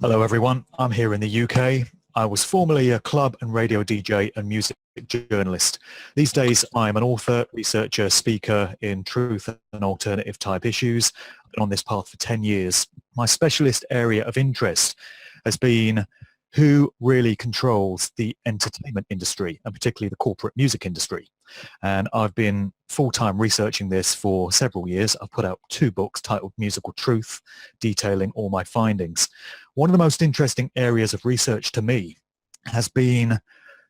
Hello everyone, I'm here in the UK. I was formerly a club and radio DJ and music journalist. These days I'm an author, researcher, speaker in truth and alternative type issues. I've been on this path for 10 years. My specialist area of interest has been who really controls the entertainment industry, and particularly the corporate music industry. And I've been full-time researching this for several years. I've put out 2 books titled Musical Truth, detailing all my findings. One of the most interesting areas of research to me has been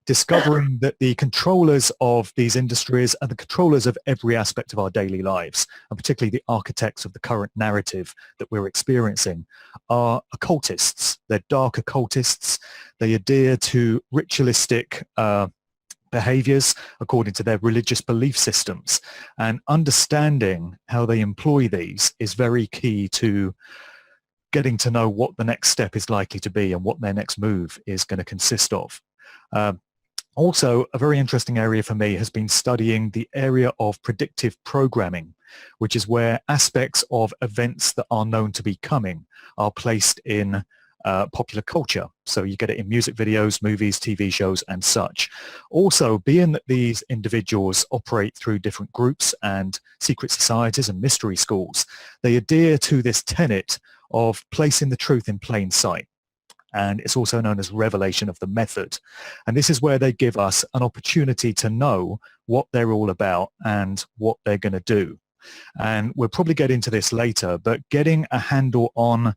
discovering that the controllers of these industries are the controllers of every aspect of our daily lives, and particularly the architects of the current narrative that we're experiencing, are occultists. They're dark occultists. They adhere to ritualistic behaviors according to their religious belief systems, and understanding how they employ these is very key to getting to know what the next step is likely to be and what their next move is going to consist of. Also, a very interesting area for me has been studying the area of predictive programming, which is where aspects of events that are known to be coming are placed in popular culture. So you get it in music videos, movies, TV shows, and such. Also, being that these individuals operate through different groups and secret societies and mystery schools, they adhere to this tenet of placing the truth in plain sight. And it's also known as revelation of the method. And this is where they give us an opportunity to know what they're all about and what they're going to do. And we'll probably get into this later, but getting a handle on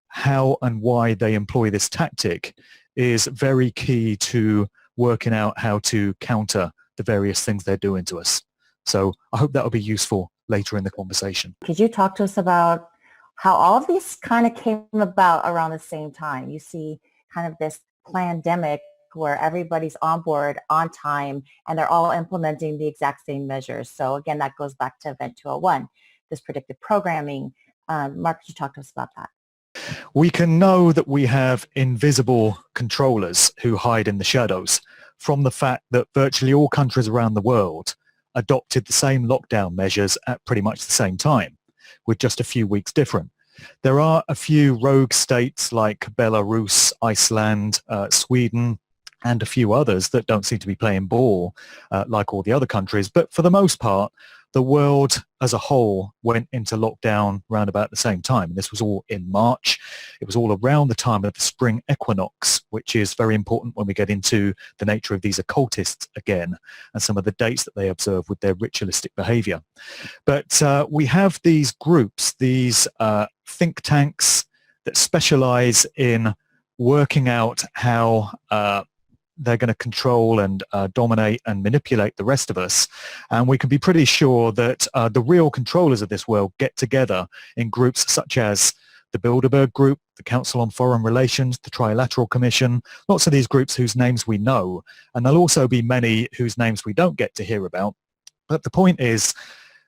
how and why they employ this tactic is very key to working out how to counter the various things they're doing to us. So I hope that will be useful later in the conversation. Could you talk to us about how all of these kind of came about around the same time? You see kind of this pandemic where everybody's on board, on time, and they're all implementing the exact same measures. So again, that goes back to Event 201, this predictive programming. Mark, could you talk to us about that? We can know that we have invisible controllers who hide in the shadows from the fact that virtually all countries around the world adopted the same lockdown measures at pretty much the same time, with just a few weeks different. There are a few rogue states like Belarus, Iceland, Sweden, and a few others that don't seem to be playing ball like all the other countries. But for the most part, the world as a whole went into lockdown around about the same time. And this was all in March. It was all around the time of the spring equinox, which is very important when we get into the nature of these occultists again and some of the dates that they observe with their ritualistic behavior. But we have these groups, these think tanks that specialize in working out how they're going to control and dominate and manipulate the rest of us. And we can be pretty sure that the real controllers of this world get together in groups such as the Bilderberg Group, the Council on Foreign Relations, the Trilateral Commission, lots of these groups whose names we know. And there'll also be many whose names we don't get to hear about. But the point is,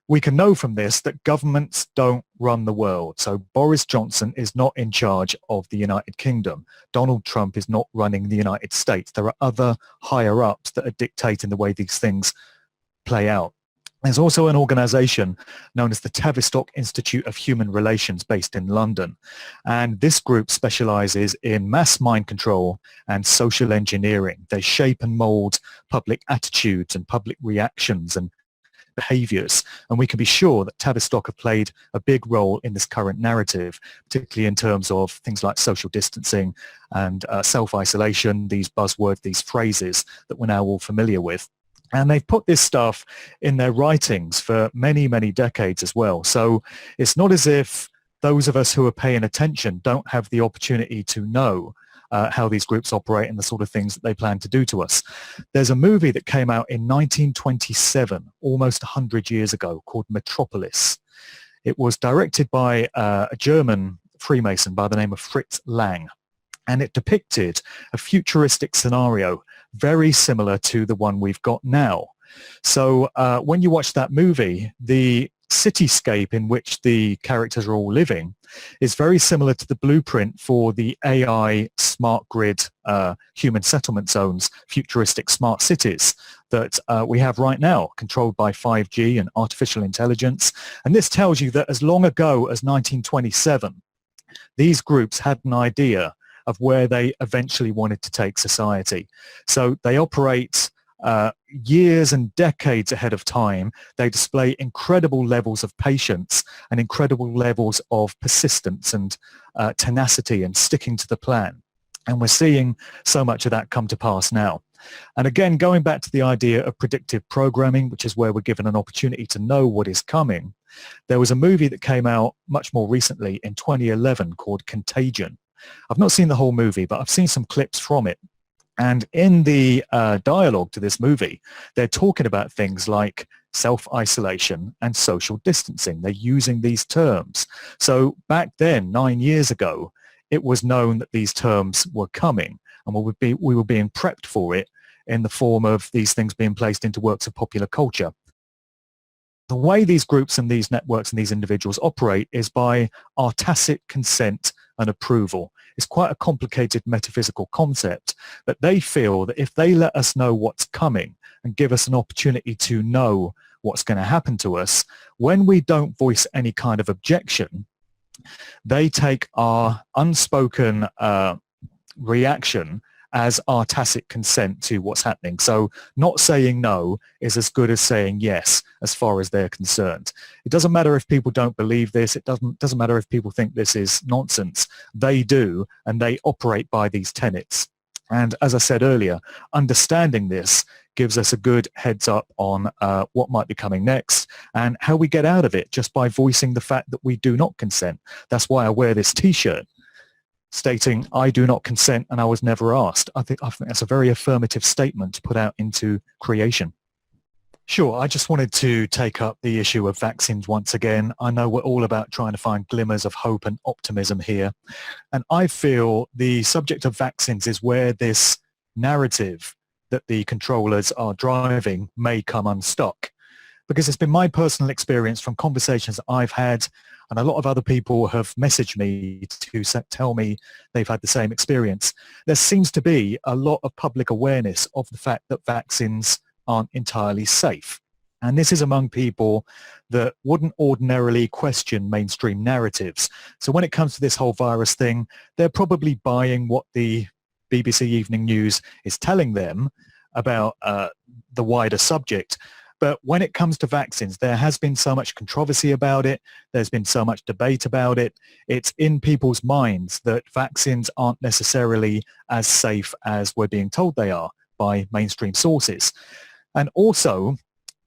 we can know from this that governments don't run the world. So Boris Johnson is not in charge of the United Kingdom. Donald Trump is not running the United States. There are other higher-ups that are dictating the way these things play out. There's also an organization known as the Tavistock Institute of Human Relations based in London. And this group specializes in mass mind control and social engineering. They shape and mold public attitudes and public reactions and behaviors, and we can be sure that Tavistock have played a big role in this current narrative, particularly in terms of things like social distancing and self-isolation, these buzzwords, these phrases that we're now all familiar with. And they've put this stuff in their writings for many, many decades as well. So it's not as if those of us who are paying attention don't have the opportunity to know how these groups operate and the sort of things that they plan to do to us. There's a movie that came out in 1927, almost 100 years ago, called Metropolis. It was directed by a German Freemason by the name of Fritz Lang, and it depicted a futuristic scenario very similar to the one we've got now. So when you watch that movie, the cityscape in which the characters are all living is very similar to the blueprint for the AI smart grid human settlement zones, futuristic smart cities that we have right now, controlled by 5G and artificial intelligence. And this tells you that as long ago as 1927, these groups had an idea of where they eventually wanted to take society. So they operate years and decades ahead of time. They display incredible levels of patience and incredible levels of persistence and tenacity and sticking to the plan. And we're seeing so much of that come to pass now. And again, going back to the idea of predictive programming, which is where we're given an opportunity to know what is coming, there was a movie that came out much more recently in 2011 called Contagion. I've not seen the whole movie, but I've seen some clips from it. And in the dialogue to this movie, they're talking about things like self-isolation and social distancing. They're using these terms. So back then, 9 years ago, it was known that these terms were coming, and we were being prepped for it in the form of these things being placed into works of popular culture. The way these groups and these networks and these individuals operate is by our tacit consent and approval. It's quite a complicated metaphysical concept, but they feel that if they let us know what's coming and give us an opportunity to know what's going to happen to us, when we don't voice any kind of objection, they take our unspoken reaction as our tacit consent to what's happening. So not saying no is as good as saying yes as far as they're concerned. It doesn't matter if people don't believe this. It doesn't matter if people think this is nonsense. They do, and they operate by these tenets. And as I said earlier, understanding this gives us a good heads up on what might be coming next and how we get out of it just by voicing the fact that we do not consent. That's why I wear this T-shirt stating, I do not consent and I was never asked. I think that's a very affirmative statement to put out into creation. Sure, I just wanted to take up the issue of vaccines once again. I know we're all about trying to find glimmers of hope and optimism here. And I feel the subject of vaccines is where this narrative that the controllers are driving may come unstuck. Because it's been my personal experience from conversations I've had, and a lot of other people have messaged me to tell me they've had the same experience. There seems to be a lot of public awareness of the fact that vaccines aren't entirely safe. And this is among people that wouldn't ordinarily question mainstream narratives. So when it comes to this whole virus thing, they're probably buying what the BBC Evening News is telling them about the wider subject. But when it comes to vaccines, there has been so much controversy about it. There's been so much debate about it. It's in people's minds that vaccines aren't necessarily as safe as we're being told they are by mainstream sources. And also,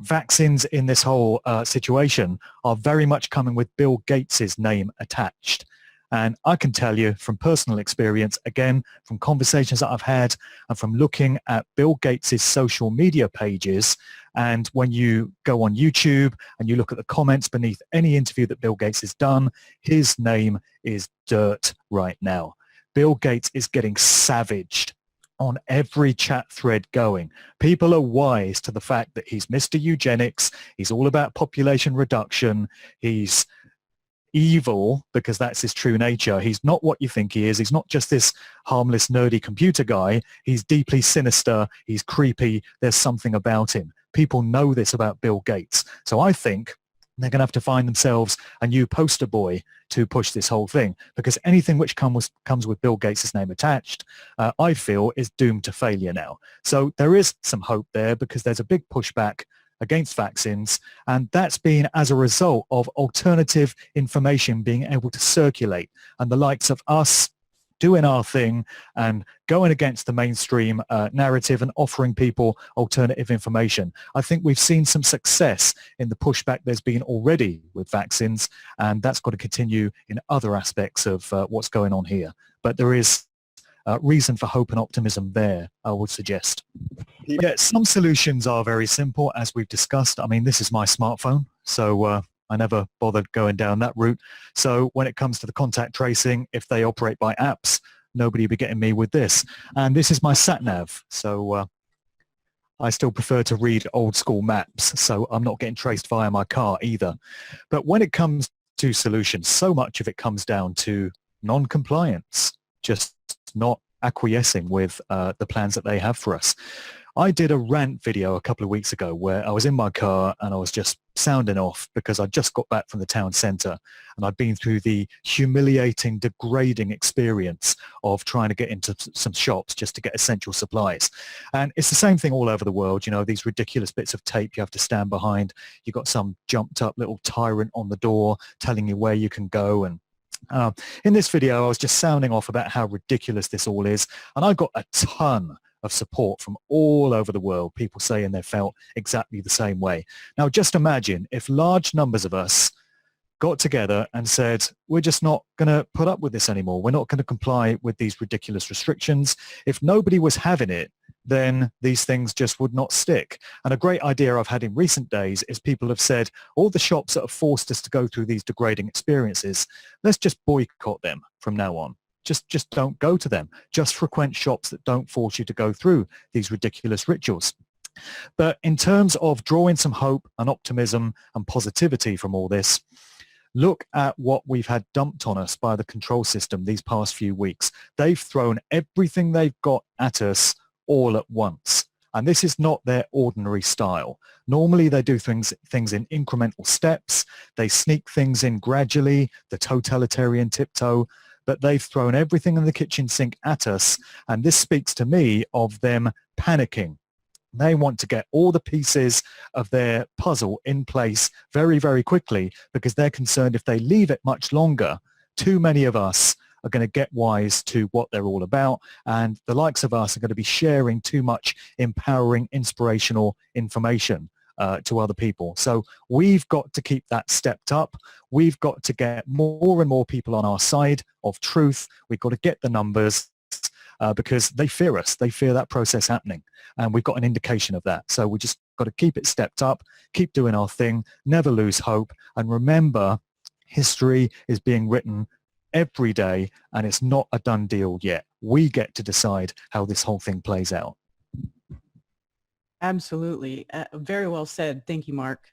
vaccines in this whole situation are very much coming with Bill Gates's name attached. And I can tell you from personal experience, again, from conversations that I've had and from looking at Bill Gates's social media pages, and when you go on YouTube and you look at the comments beneath any interview that Bill Gates has done, his name is dirt right now. Bill Gates is getting savaged on every chat thread going. People are wise to the fact that he's Mr. Eugenics, he's all about population reduction, he's evil because that's his true nature. He's not what you think he is. He's not just this harmless, nerdy computer guy. He's deeply sinister. He's creepy. There's something about him. People know this about Bill Gates. So I think they're going to have to find themselves a new poster boy to push this whole thing, because anything which comes with Bill Gates' name attached, I feel is doomed to failure now. So there is some hope there because there's a big pushback against vaccines, and that's been as a result of alternative information being able to circulate, and the likes of us doing our thing and going against the mainstream narrative and offering people alternative information. I think we've seen some success in the pushback there's been already with vaccines, and that's got to continue in other aspects of what's going on here. But there is reason for hope and optimism there, I would suggest. Yeah, some solutions are very simple, as we've discussed. I mean, this is my smartphone, so I never bothered going down that route. So when it comes to the contact tracing, if they operate by apps, nobody will be getting me with this. And this is my sat-nav, so I still prefer to read old school maps, so I'm not getting traced via my car either. But when it comes to solutions, so much of it comes down to non-compliance, just not acquiescing with the plans that they have for us. I did a rant video a couple of weeks ago where I was in my car and I was just sounding off because I just got back from the town centre and I'd been through the humiliating, degrading experience of trying to get into some shops just to get essential supplies. And it's the same thing all over the world, you know, these ridiculous bits of tape you have to stand behind. You've got some jumped up little tyrant on the door telling you where you can go. And in this video, I was just sounding off about how ridiculous this all is. And I got a ton of support from all over the world, people saying they felt exactly the same way. Now, just imagine if large numbers of us got together and said, we're just not going to put up with this anymore. We're not going to comply with these ridiculous restrictions. If nobody was having it, then these things just would not stick. And a great idea I've had in recent days is people have said, all the shops that have forced us to go through these degrading experiences, let's just boycott them from now on. Just don't go to them. Just frequent shops that don't force you to go through these ridiculous rituals. But in terms of drawing some hope and optimism and positivity from all this, look at what we've had dumped on us by the control system these past few weeks. They've thrown everything they've got at us all at once. And this is not their ordinary style. Normally they do things in incremental steps. They sneak things in gradually, the totalitarian tiptoe. But they've thrown everything in the kitchen sink at us, and this speaks to me of them panicking. They want to get all the pieces of their puzzle in place very, very quickly because they're concerned if they leave it much longer, too many of us are going to get wise to what they're all about, and the likes of us are going to be sharing too much empowering, inspirational information to other people. So we've got to keep that stepped up. We've got to get more and more people on our side of truth. We've got to get the numbers because they fear us. They fear that process happening. And we've got an indication of that. So we just got to keep it stepped up, keep doing our thing, never lose hope. And remember, history is being written every day and it's not a done deal yet. We get to decide how this whole thing plays out. Absolutely. Very well said. Thank you, Mark.